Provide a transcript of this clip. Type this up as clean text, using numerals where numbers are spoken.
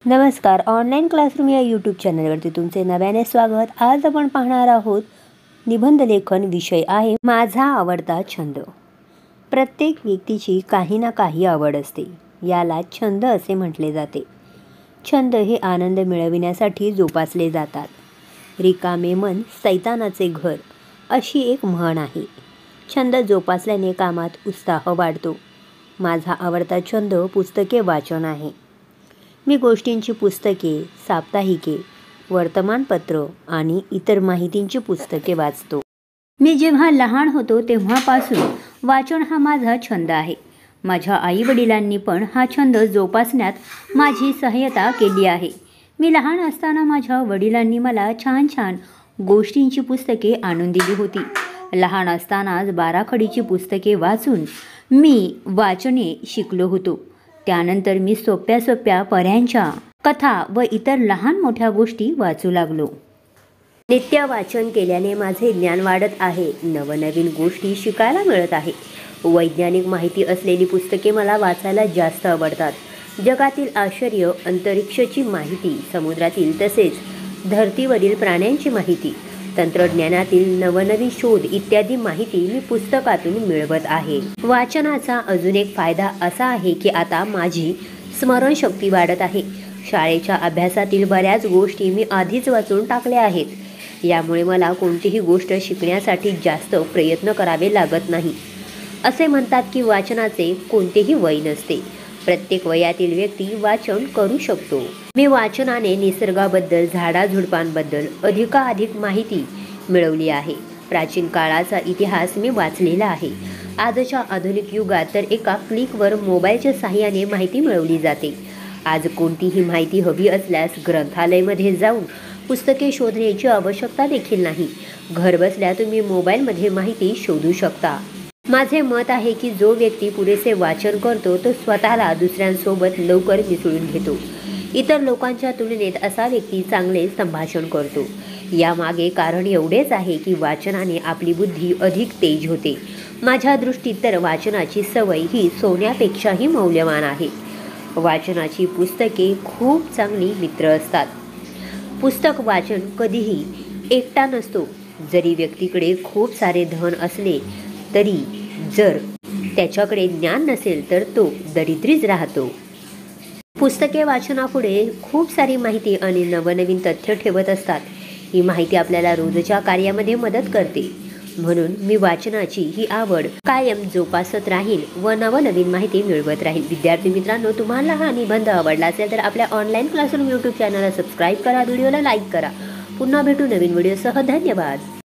नमस्कार, online classroom या YouTube चॅनलवरती तुमचे नव्याने स्वागत। आज आपण पाहणार आहोत निबंध लेखन विषय आहे माझा आवडता छंद। प्रत्येक व्यक्तीची काही ना काही आवड असते, याला छंद असे म्हटले जाते। छंद हे आनंद मिळविण्यासाठी जोपासले जातात। रिकामे मन सैतानाचे घर अशी एक म्हण आहे। छंद जोपासल्याने कामात उत्साह वाढतो। माझा आवडता छंद पुस्तके वाचन आहे। मी गोष्टींची पुस्तके, साप्ताहिके, वर्तमानपत्र आणि इतर माहितींची पुस्तके वाचतो। मी जेव्हा लहान होतो तेव्हापासून वाचन हा माझा छंद आहे। माझ्या आई-वडिलांनी पण हा छंद जोपासण्यात माझी सहायता केली आहे। मी लहान असताना माझ्या वडिलांनी मला छान छान गोष्टींची पुस्तके आणून दिली होती। लहान असतानाच बाराखडीची पुस्तके वाचून मी वाचणे शिकलो होतो। त्यानंतर मी सोप्या सोप्या पर्यांच्या कथा व इतर लहान मोठ्या गोष्टी वाचू लागलो। नित्य वाचन केल्याने माझे ज्ञान वाढत आहे। नवनवीन गोष्टी शिकायला मिळत आहे। वैज्ञानिक माहिती असलेली पुस्तके मला वाचायला जास्त आवडतात। जगातील आश्चर्य, अंतरिक्षाची माहिती, समुद्रातील तसेच धर्तीवरील प्राण्यांची माहिती, तंत्रज्ञानातील नवनवीन शोध इत्यादी माहिती मी पुस्तकातून मिळवत आहे। वाचनाचा अजून एक फायदा असा आहे की आता माझी स्मरणशक्ती वाढत आहे। शाळेच्या अभ्यासातील बऱ्याच गोष्टी मी आधीच वाचून टाकल्या आहेत। यामुळे मला कोणतीही गोष्ट शिकण्यासाठी जास्त प्रयत्न करावे लागत नाही। असे म्हणतात की वाचनाचे कोणतेही वय नसते, प्रत्येक वयातील व्यक्ती वाचन करू शकतो। मी वाचनाने निसर्गाबद्दल, झाडाझुडपांबद्दल अधिकाधिक माहिती मिळवली आहे। प्राचीन काळाचा इतिहास मी वाचलेला आहे। आजच्या आधुनिक युगात तर एका क्लिकवर मोबाईलच्या सहाय्याने माहिती मिळवली जाते। आज कोणतीही माहिती हवी असल्यास ग्रंथालयामध्ये जाऊन पुस्तके शोधण्याची आवश्यकता देखील नाही। घर बसल्या तुम्ही मोबाईलमध्ये माहिती शोधू शकता। माझे मत आहे की जो व्यक्ती पुरेसे वाचन करतो तो स्वतःला दुसऱ्यांसोबत लवकर मिसळून घेतो। इतर लोकांच्या तुलनेत असा व्यक्ती चांगले संभाषण करतो। यामागे कारण एवढेच आहे की वाचनाने आपली बुद्धी अधिक तेज होते। माझ्या दृष्टीत तर वाचनाची सवय ही सोन्यापेक्षाही मौल्यवान आहे। वाचनाची पुस्तके खूप चांगली मित्र असतात। पुस्तक वाचन कधीही एकटा नसतो। जरी व्यक्तीकडे खूप सारे धन असले तरी जर त्याच्याकडे ज्ञान नसेल तर तो दरिद्रीच राहतो। पुस्तके वाचनापुढे खूप सारी माहिती आणि नवनवीन तथ्य ठेवत असतात। ही माहिती आपल्याला रोजच्या कार्यामध्ये मदत करते। म्हणून मी वाचनाची ही आवड कायम जोपासत राहील व नवनवीन माहिती मिळवत राहील। विद्यार्थी मित्रांनो, तुम्हाला हा निबंध आवडला असेल तर आपल्या ऑनलाईन क्लासरूम यूट्यूब चॅनलला सबस्क्राईब करा, व्हिडिओला लाईक करा। पुन्हा भेटू नवीन व्हिडिओसह। धन्यवाद।